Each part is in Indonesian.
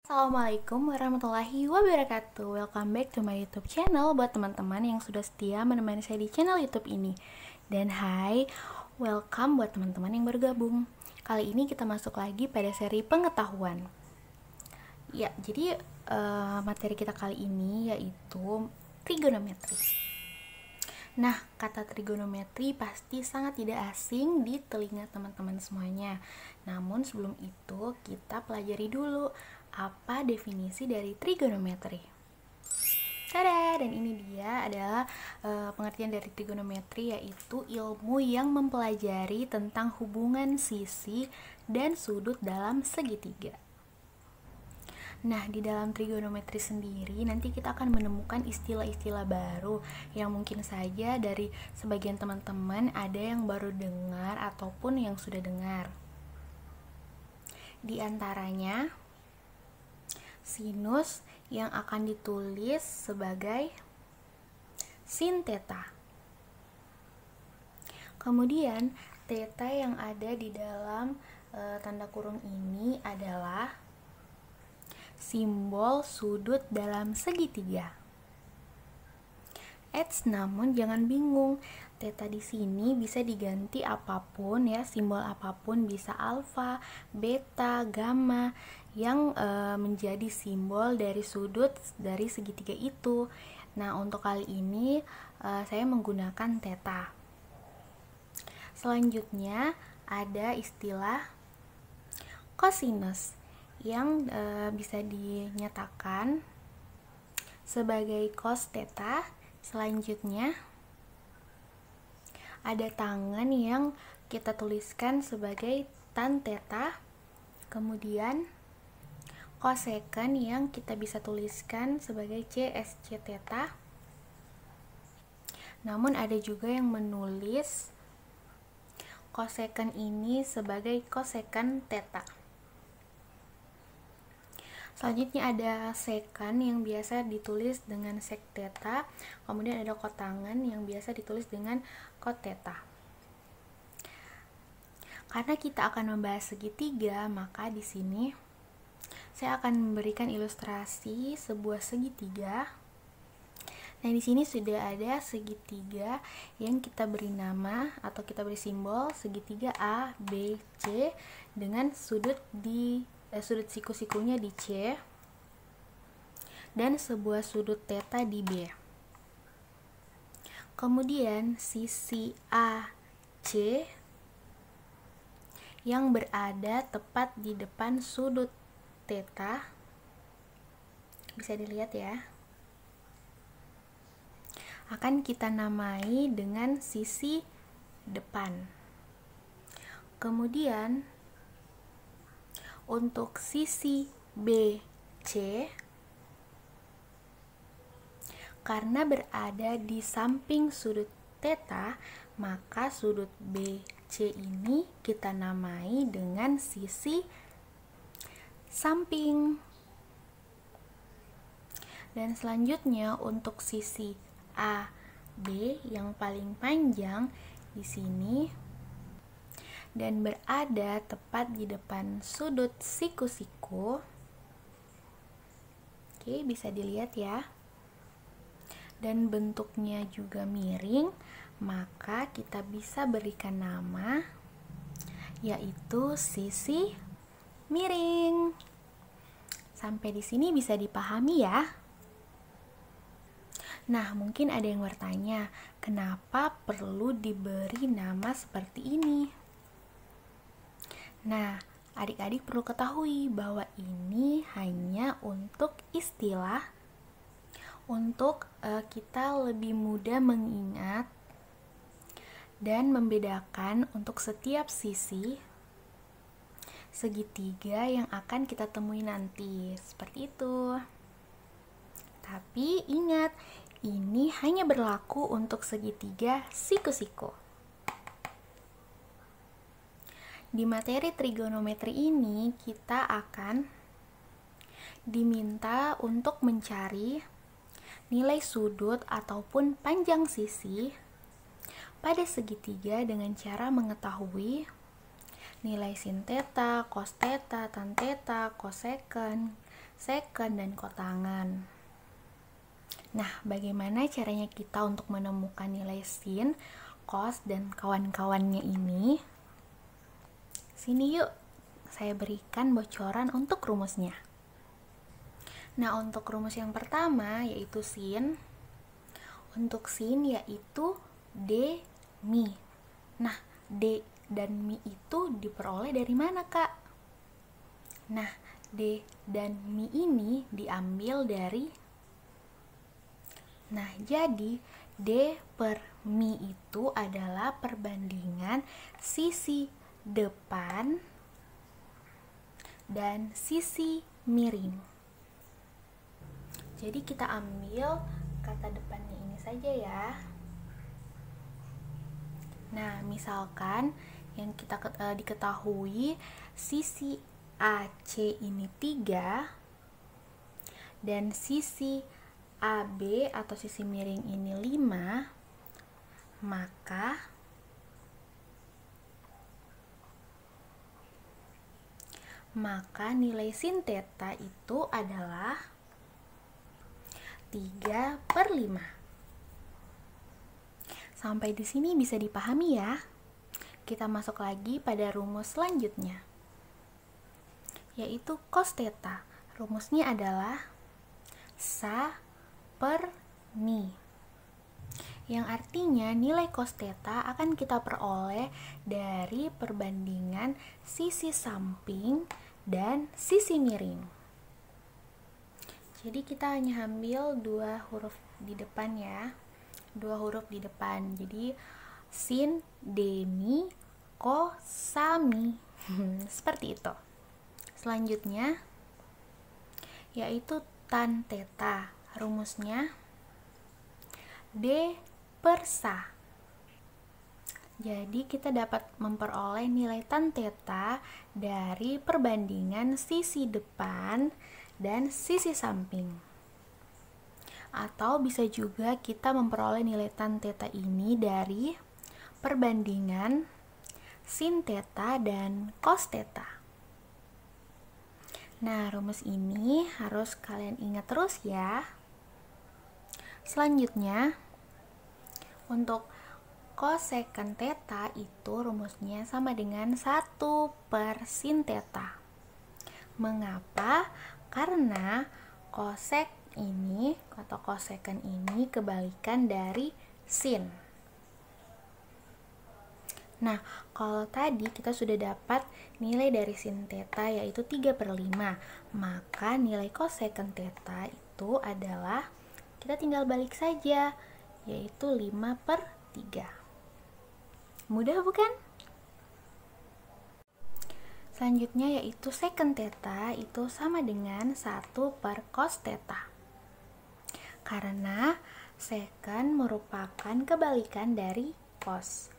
Assalamualaikum warahmatullahi wabarakatuh. Welcome back to my YouTube channel buat teman-teman yang sudah setia menemani saya di channel YouTube ini. Dan hai, welcome buat teman-teman yang baru gabung. Kali ini kita masuk lagi pada seri pengetahuan. Ya, jadi materi kita kali ini yaitu trigonometri. Nah, kata trigonometri pasti sangat tidak asing di telinga teman-teman semuanya. Namun sebelum itu kita pelajari dulu apa definisi dari trigonometri. Tada! Dan ini dia adalah pengertian dari trigonometri, yaitu ilmu yang mempelajari tentang hubungan sisi dan sudut dalam segitiga. Nah, di dalam trigonometri sendiri nanti kita akan menemukan istilah-istilah baru yang mungkin saja dari sebagian teman-teman ada yang baru dengar ataupun yang sudah dengar. Di antaranya sinus yang akan ditulis sebagai sin theta. Kemudian theta yang ada di dalam tanda kurung ini adalah simbol sudut dalam segitiga. Namun jangan bingung, theta di sini bisa diganti apapun ya, simbol apapun, bisa alfa, beta, gamma yang menjadi simbol dari sudut dari segitiga itu. Nah, untuk kali ini saya menggunakan theta. Selanjutnya ada istilah cosinus yang bisa dinyatakan sebagai cos theta. Selanjutnya ada tangan yang kita tuliskan sebagai tan theta. Kemudian cosecant yang kita bisa tuliskan sebagai CSC theta. Namun ada juga yang menulis cosecant ini sebagai cosecant theta. Selanjutnya ada secant yang biasa ditulis dengan sec theta, kemudian ada kotangan yang biasa ditulis dengan cot theta. Karena kita akan membahas segitiga, maka di sini saya akan memberikan ilustrasi sebuah segitiga. Nah, di sini sudah ada segitiga yang kita beri nama atau kita beri simbol segitiga A, B, C dengan sudut siku-sikunya di C dan sebuah sudut theta di B. Kemudian sisi AC yang berada tepat di depan sudut theta, bisa dilihat ya, akan kita namai dengan sisi depan. Kemudian untuk sisi BC, karena berada di samping sudut theta, maka sudut BC ini kita namai dengan sisi samping. Dan selanjutnya untuk sisi AB yang paling panjang di sini dan berada tepat di depan sudut siku-siku. Oke, bisa dilihat ya. Dan bentuknya juga miring, maka kita bisa berikan nama yaitu sisi miring. Sampai di sini bisa dipahami ya. Nah, mungkin ada yang bertanya, kenapa perlu diberi nama seperti ini? Nah, adik-adik perlu ketahui bahwa ini hanya untuk istilah, untuk kita lebih mudah mengingat dan membedakan untuk setiap sisi segitiga yang akan kita temui nanti. Seperti itu. Tapi ingat, ini hanya berlaku untuk segitiga siku-siku. Di materi trigonometri ini kita akan diminta untuk mencari nilai sudut ataupun panjang sisi pada segitiga dengan cara mengetahui nilai sin theta, cos theta, tan theta, cosecant, seken, dan kotangan. Nah, bagaimana caranya kita untuk menemukan nilai sin, cos, dan kawan-kawannya ini? Sini yuk, saya berikan bocoran untuk rumusnya. Nah, untuk rumus yang pertama yaitu sin. Untuk sin yaitu D mi. Nah, D dan mi itu diperoleh dari mana, Kak? Nah, D dan mi ini diambil dari, nah, jadi D per mi itu adalah perbandingan sisi depan dan sisi miring. Jadi kita ambil kata depannya ini saja ya. Nah, misalkan yang kita diketahui sisi AC ini 3 dan sisi AB atau sisi miring ini 5, maka nilai sin theta itu adalah 3/5. Sampai di sini bisa dipahami ya. Kita masuk lagi pada rumus selanjutnya, yaitu cos theta. Rumusnya adalah sa per mi, yang artinya nilai cos theta akan kita peroleh dari perbandingan sisi samping dan sisi miring. Jadi kita hanya ambil dua huruf di depan ya, jadi sin, demi, kosami. Seperti itu. Selanjutnya yaitu tan theta. Rumusnya D per sa. Jadi kita dapat memperoleh nilai tan theta dari perbandingan sisi depan dan sisi samping. Atau bisa juga kita memperoleh nilai tan theta ini dari perbandingan sin theta dan cos theta. Nah, rumus ini harus kalian ingat terus ya. Selanjutnya, untuk cosecant theta itu rumusnya sama dengan 1 per sin theta. Mengapa? Karena cosec ini atau cosecant ini kebalikan dari sin. Nah, kalau tadi kita sudah dapat nilai dari sin theta yaitu 3/5, maka nilai cosecant theta itu adalah, kita tinggal balik saja, yaitu 5/3. Mudah bukan? Selanjutnya yaitu secant theta itu sama dengan 1 per cos theta. Karena secant merupakan kebalikan dari cos.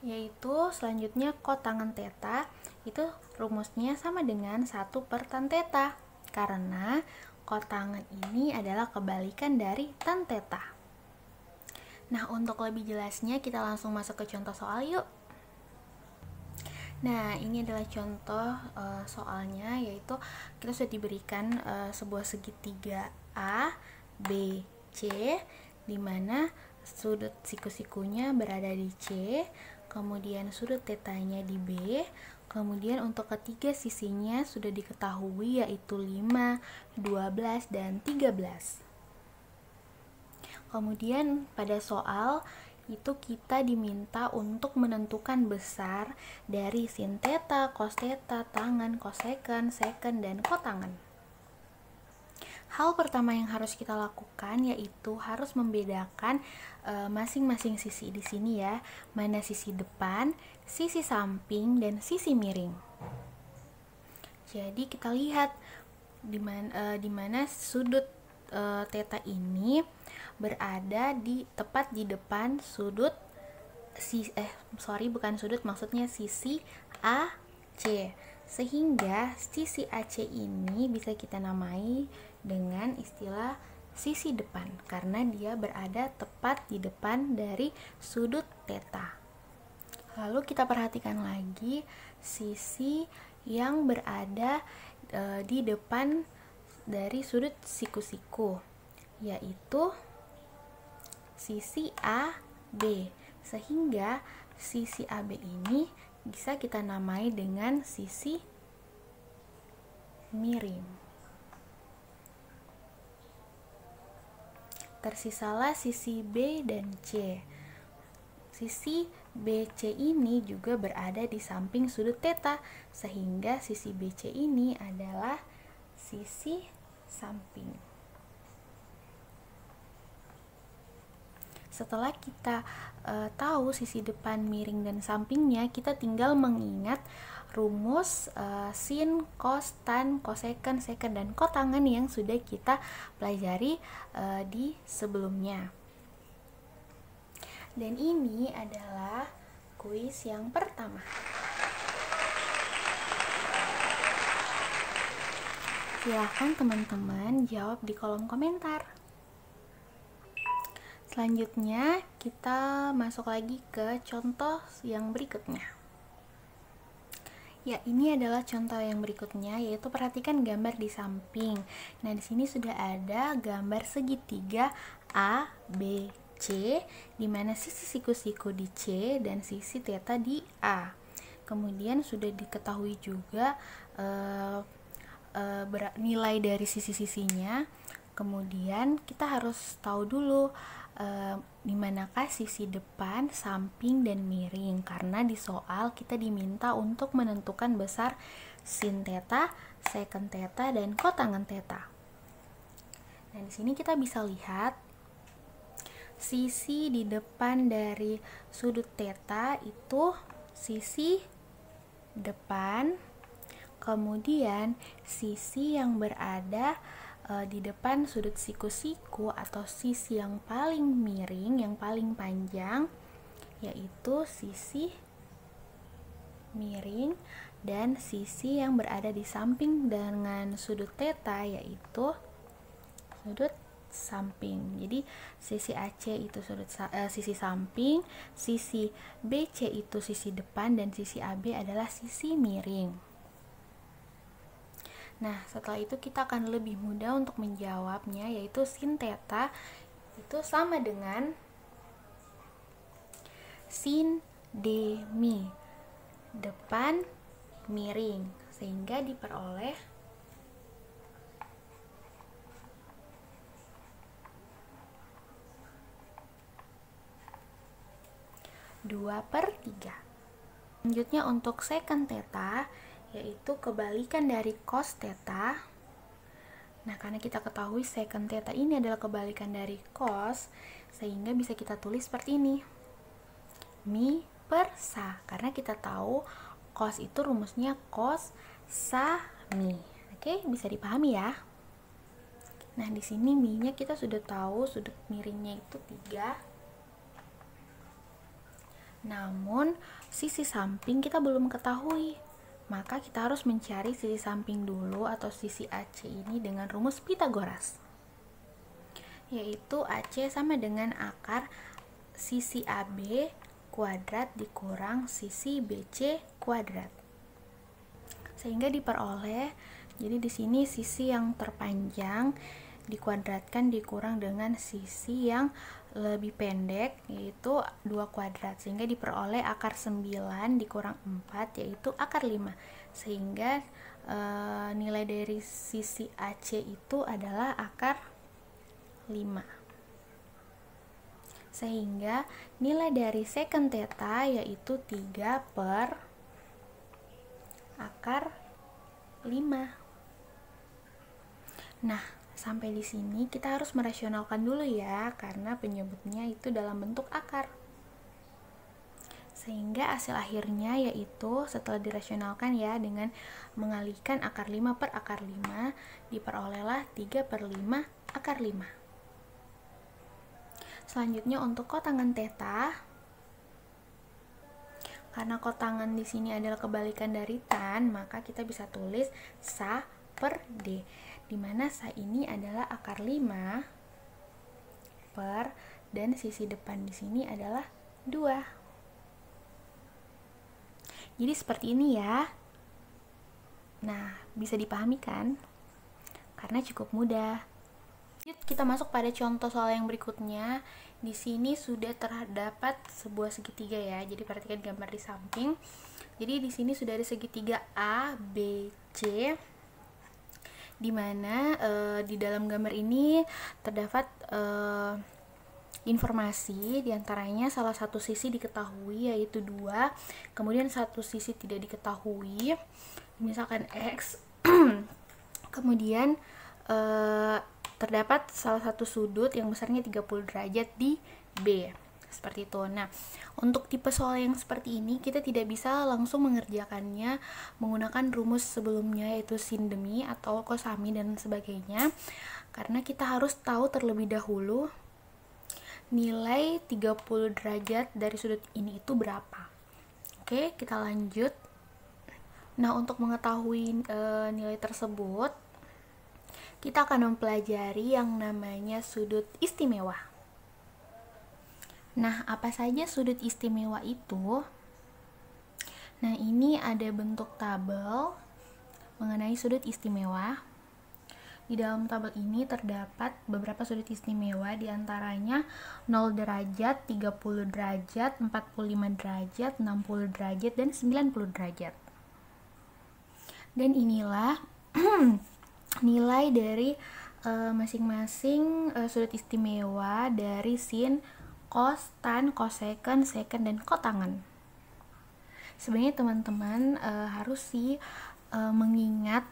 Yaitu selanjutnya kotangan theta itu rumusnya sama dengan 1 per tan theta. Karena kotangan ini adalah kebalikan dari tan theta. Nah, untuk lebih jelasnya kita langsung masuk ke contoh soal yuk. Nah, ini adalah contoh soalnya, yaitu kita sudah diberikan sebuah segitiga A, B, C, di mana sudut siku-sikunya berada di C, kemudian sudut tetanya di B, kemudian untuk ketiga sisinya sudah diketahui yaitu 5, 12, dan 13. Kemudian pada soal itu kita diminta untuk menentukan besar dari sin theta, cos theta, tangen, cosecant, secant, dan kotangan. Hal pertama yang harus kita lakukan yaitu harus membedakan masing-masing sisi di sini ya, mana sisi depan, sisi samping, dan sisi miring. Jadi kita lihat di mana sudut theta ini berada tepat di depan sudut maksudnya sisi AC, sehingga sisi AC ini bisa kita namai dengan istilah sisi depan karena dia berada tepat di depan dari sudut theta. Lalu kita perhatikan lagi sisi yang berada di depan dari sudut siku-siku, yaitu sisi AB. Sehingga sisi AB ini bisa kita namai dengan sisi miring. Tersisalah sisi B dan C. Sisi BC ini juga berada di samping sudut theta, sehingga sisi BC ini adalah sisi samping. Setelah kita tahu sisi depan, miring, dan sampingnya, kita tinggal mengingat rumus sin, cos, tan, kosekon, sekon, dan kotangan yang sudah kita pelajari di sebelumnya. Dan ini adalah kuis yang pertama. Silahkan teman-teman jawab di kolom komentar. Selanjutnya kita masuk lagi ke contoh yang berikutnya. Ya, ini adalah contoh yang berikutnya, yaitu perhatikan gambar di samping. Nah, di sini sudah ada gambar segitiga A, B, C, di mana sisi siku-siku di C dan sisi theta di A. Kemudian sudah diketahui juga nilai dari sisi-sisinya. Kemudian kita harus tahu dulu di manakah sisi depan, samping, dan miring, karena di soal kita diminta untuk menentukan besar sin theta, secant theta, dan kotangan theta. Nah, di sini kita bisa lihat sisi di depan dari sudut theta itu sisi depan, kemudian sisi yang berada di depan sudut siku-siku atau sisi yang paling miring, yang paling panjang, yaitu sisi miring, dan sisi yang berada di samping dengan sudut theta yaitu sudut samping. Jadi sisi AC itu sisi samping, sisi BC itu sisi depan, dan sisi AB adalah sisi miring. Nah, setelah itu kita akan lebih mudah untuk menjawabnya, yaitu sin theta itu sama dengan sin D mi, depan miring, sehingga diperoleh 2/3. Selanjutnya untuk secant theta, yaitu kebalikan dari cos theta. Nah, karena kita ketahui secant theta ini adalah kebalikan dari cos, sehingga bisa kita tulis seperti ini, mi per sa, karena kita tahu cos itu rumusnya cos sa mi. Oke, bisa dipahami ya. Nah, di sini mi-nya kita sudah tahu sudut miringnya itu 3. Namun sisi samping kita belum ketahui. Maka kita harus mencari sisi samping dulu atau sisi AC ini dengan rumus Pitagoras, yaitu AC sama dengan akar sisi AB kuadrat dikurang sisi BC kuadrat, sehingga diperoleh, jadi di sini sisi yang terpanjang dikuadratkan dikurang dengan sisi yang lebih pendek, yaitu 2 kuadrat, sehingga diperoleh akar 9 dikurang 4, yaitu akar 5, sehingga nilai dari sisi AC itu adalah akar 5, sehingga nilai dari secant theta yaitu 3 per akar 5. Nah, sampai di sini kita harus merasionalkan dulu ya, karena penyebutnya itu dalam bentuk akar. Sehingga hasil akhirnya yaitu setelah dirasionalkan ya dengan mengalihkan akar 5 per akar 5, diperolehlah 3/5 akar 5. Selanjutnya untuk kotangan theta, karena kotangan di sini adalah kebalikan dari tan, maka kita bisa tulis sa per d, di mana sa ini adalah akar 5 per, dan sisi depan di sini adalah 2. Jadi seperti ini ya. Nah, bisa dipahami kan? Karena cukup mudah. Kita masuk pada contoh soal yang berikutnya. Di sini sudah terdapat sebuah segitiga ya. Jadi perhatikan gambar di samping. Jadi di sini sudah ada segitiga A, B, C. Di mana di dalam gambar ini terdapat informasi, diantaranya salah satu sisi diketahui yaitu 2, kemudian satu sisi tidak diketahui, misalkan X. Kemudian terdapat salah satu sudut yang besarnya 30 derajat di B, seperti itu. Nah, untuk tipe soal yang seperti ini kita tidak bisa langsung mengerjakannya menggunakan rumus sebelumnya, yaitu sin demi atau kosami dan sebagainya, karena kita harus tahu terlebih dahulu nilai 30 derajat dari sudut ini itu berapa. Oke, kita lanjut. Nah, untuk mengetahui nilai tersebut, kita akan mempelajari yang namanya sudut istimewa. Nah, apa saja sudut istimewa itu? Nah, ini ada bentuk tabel mengenai sudut istimewa. Di dalam tabel ini terdapat beberapa sudut istimewa, diantaranya 0 derajat, 30 derajat, 45 derajat, 60 derajat, dan 90 derajat. Dan inilah nilai dari masing-masing sudut istimewa dari sin, cos, tan, cosecant, secant, dan kotangan. Sebenarnya teman-teman harus mengingat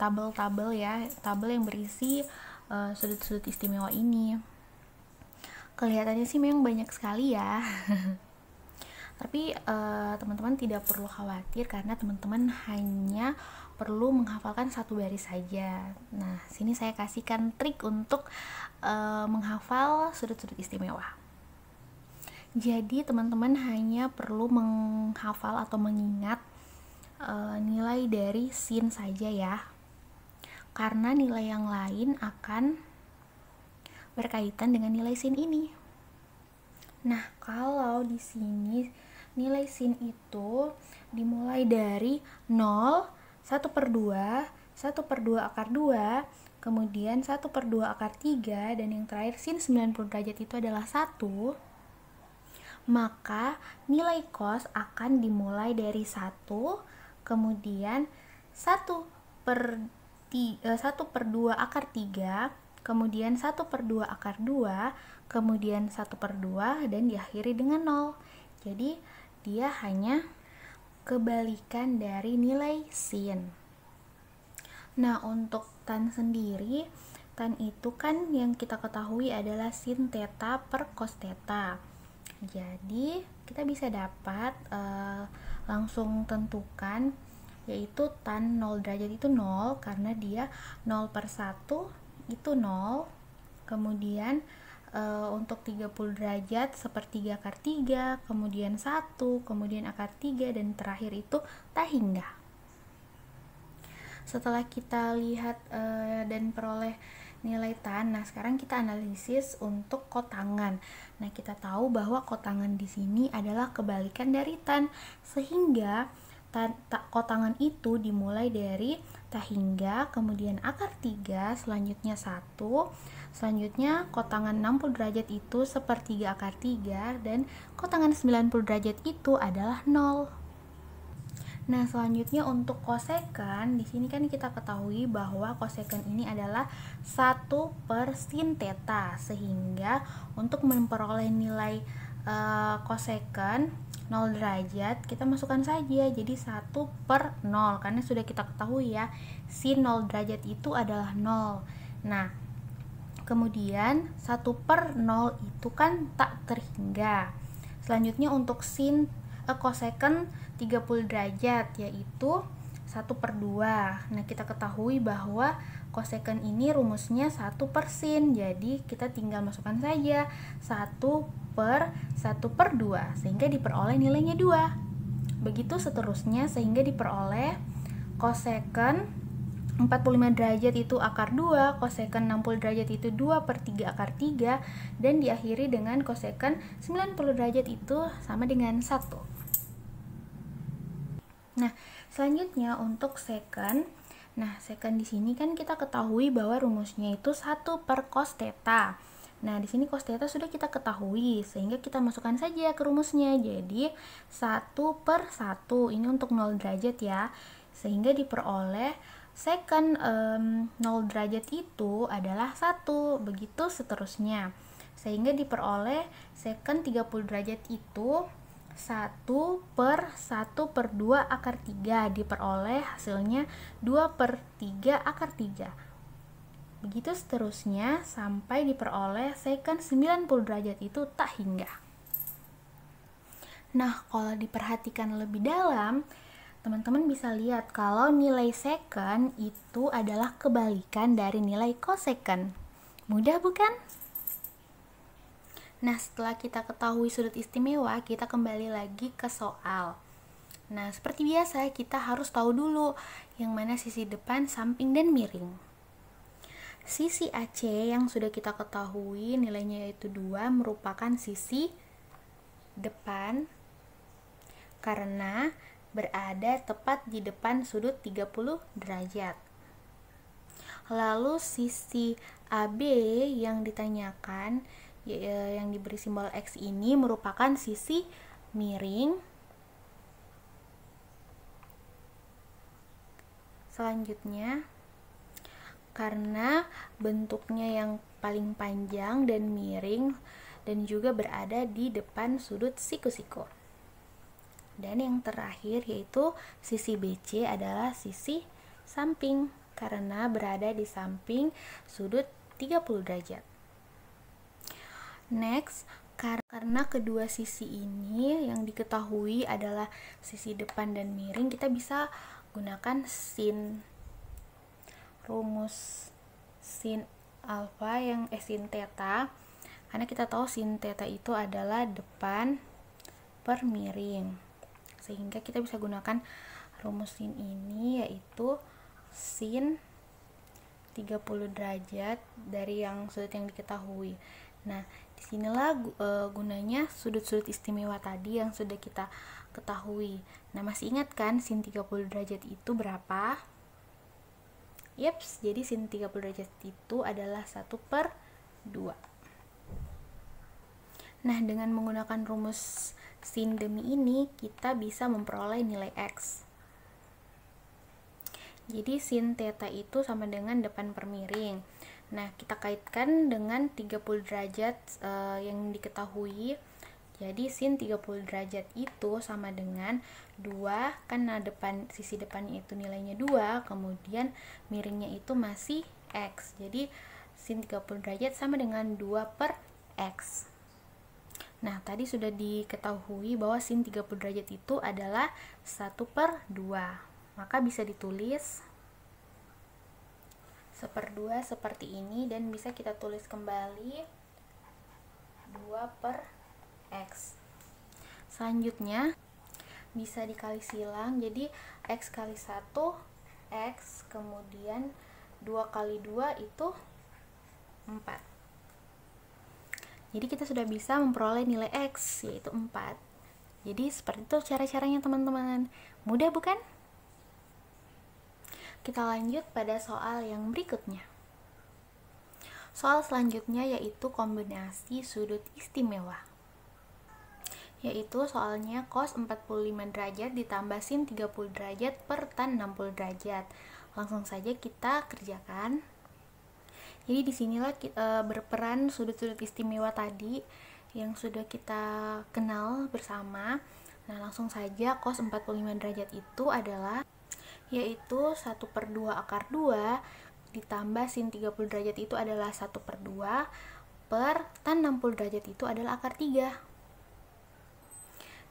tabel-tabel ya, tabel yang berisi sudut-sudut istimewa ini. Kelihatannya sih memang banyak sekali ya. Tapi teman-teman tidak perlu khawatir karena teman-teman hanya perlu menghafalkan satu baris saja. Nah, sini saya kasihkan trik untuk menghafal sudut-sudut istimewa. Jadi teman-teman hanya perlu menghafal atau mengingat nilai dari sin saja ya. Karena nilai yang lain akan berkaitan dengan nilai sin ini. Nah, kalau di sini nilai sin itu dimulai dari 0, 1/2, 1/2 akar 2, kemudian 1/2 akar 3, dan yang terakhir sin 90 derajat itu adalah 1, maka nilai cos akan dimulai dari 1, kemudian 1/2 akar 3, kemudian 1/2 akar 2, kemudian 1/2, dan diakhiri dengan 0. Jadi dia hanya kebalikan dari nilai sin. Nah, untuk tan sendiri, tan itu kan yang kita ketahui adalah sin theta per cos theta. Jadi kita bisa dapat langsung tentukan, yaitu tan 0 derajat itu 0 karena dia 0/1 itu 0. Kemudian untuk 30 derajat 1/3 akar 3, kemudian 1, kemudian akar 3, dan terakhir itu tak hingga. Setelah kita lihat dan peroleh nilai tan, nah sekarang kita analisis untuk kotangan. Nah, kita tahu bahwa kotangan di sini adalah kebalikan dari tan, sehingga kotangan itu dimulai dari tak hingga, kemudian akar 3, selanjutnya 1, selanjutnya kotangan 60 derajat itu 1/3 akar 3, dan kotangan 90 derajat itu adalah 0. Nah, selanjutnya untuk kosekan, di sini kan kita ketahui bahwa kosekan ini adalah 1/sin theta, sehingga untuk memperoleh nilai kosekan 0 derajat kita masukkan saja jadi 1/0, karena sudah kita ketahui ya, sin 0 derajat itu adalah 0. Nah, kemudian 1/0 itu kan tak terhingga. Selanjutnya untuk sin kosekan 30 derajat yaitu 1/2. Nah, kita ketahui bahwa kosekan ini rumusnya 1/sin, jadi kita tinggal masukkan saja 1/1/2 sehingga diperoleh nilainya 2. Begitu seterusnya sehingga diperoleh kosekan 45 derajat itu akar 2, kosekan 60 derajat itu 2/3 akar 3, dan diakhiri dengan kosekan 90 derajat itu sama dengan 1. Nah, Selanjutnya untuk secant. Nah, secant di sini kan kita ketahui bahwa rumusnya itu 1 per cos theta. Nah, di sini cos theta sudah kita ketahui, sehingga kita masukkan saja ke rumusnya. Jadi, 1 per 1. Ini untuk 0 derajat ya. Sehingga diperoleh secant 0 derajat itu adalah 1. Begitu seterusnya. Sehingga diperoleh secant 30 derajat itu 1 per 1 per 2 akar 3, diperoleh hasilnya 2 per 3 akar 3. Begitu seterusnya sampai diperoleh secant 90 derajat itu tak hingga. Nah, kalau diperhatikan lebih dalam, teman-teman bisa lihat kalau nilai secant itu adalah kebalikan dari nilai cosecant. Mudah bukan? Nah, setelah kita ketahui sudut istimewa, kita kembali lagi ke soal. Nah, seperti biasa, kita harus tahu dulu yang mana sisi depan, samping, dan miring. Sisi AC yang sudah kita ketahui nilainya yaitu 2 merupakan sisi depan karena berada tepat di depan sudut 30 derajat. Lalu sisi AB yang ditanyakan yang diberi simbol X ini merupakan sisi miring. Selanjutnya, karena bentuknya yang paling panjang dan miring dan juga berada di depan sudut siku-siku. Dan yang terakhir yaitu sisi BC adalah sisi samping karena berada di samping sudut 30 derajat. Next, karena kedua sisi ini yang diketahui adalah sisi depan dan miring, kita bisa gunakan rumus sin alfa sin theta, karena kita tahu sin theta itu adalah depan per miring, sehingga kita bisa gunakan rumus sin ini yaitu sin 30 derajat dari yang sudut yang diketahui. Nah, disinilah gunanya sudut-sudut istimewa tadi yang sudah kita ketahui. Nah, masih ingat kan sin 30 derajat itu berapa? Yeps, jadi sin 30 derajat itu adalah 1 per 2. Nah, dengan menggunakan rumus sin demi ini, kita bisa memperoleh nilai X. Jadi sin theta itu sama dengan depan per miring. Nah, kita kaitkan dengan 30 derajat yang diketahui. Jadi sin 30 derajat itu sama dengan 2, karena sisi depannya itu nilainya 2, kemudian miringnya itu masih X. Jadi sin 30 derajat sama dengan 2 per X. Nah, tadi sudah diketahui bahwa sin 30 derajat itu adalah 1 per 2. Maka bisa ditulis 1/2 seperti ini, dan bisa kita tulis kembali 2 per X. Selanjutnya bisa dikali silang, jadi X kali 1 X, kemudian 2 kali 2 itu 4. Jadi kita sudah bisa memperoleh nilai X yaitu 4. Jadi seperti itu cara-caranya teman-teman. Mudah bukan? Kita lanjut pada soal yang berikutnya. Soal selanjutnya yaitu kombinasi sudut istimewa. Yaitu soalnya cos 45 derajat ditambah sin 30 derajat per tan 60 derajat. Langsung saja kita kerjakan. Jadi disinilah berperan sudut-sudut istimewa tadi yang sudah kita kenal bersama. Nah, langsung saja cos 45 derajat itu adalah yaitu 1 per 2 akar 2 ditambah sin 30 derajat itu adalah 1 per 2 per tan 60 derajat itu adalah akar 3.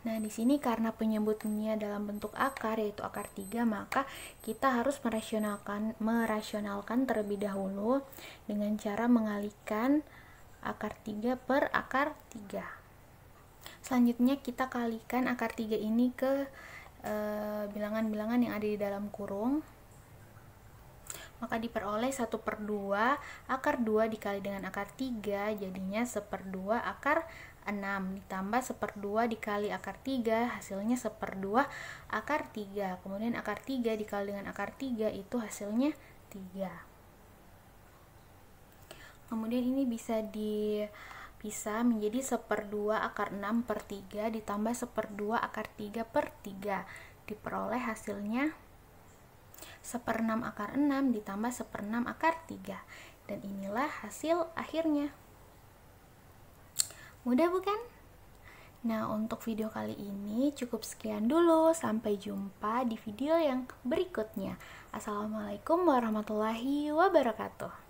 Nah, di sini karena penyebutnya dalam bentuk akar yaitu akar 3, maka kita harus merasionalkan terlebih dahulu dengan cara mengalihkan akar 3 per akar 3. Selanjutnya kita kalikan akar 3 ini ke bilangan-bilangan yang ada di dalam kurung, maka diperoleh 1 per 2 akar 2 dikali dengan akar 3 jadinya 1/2 akar 6 ditambah 1/2 dikali akar 3 hasilnya 1/2 akar 3. Kemudian akar 3 dikali dengan akar 3 itu hasilnya 3. Kemudian ini bisa dipisah menjadi 1/2 akar 6/3 ditambah 1/2 akar 3/3. Diperoleh hasilnya 1/6 akar 6 ditambah 1/6 akar 3. Dan inilah hasil akhirnya. Mudah bukan? Nah, untuk video kali ini cukup sekian dulu. Sampai jumpa di video yang berikutnya. Assalamualaikum warahmatullahi wabarakatuh.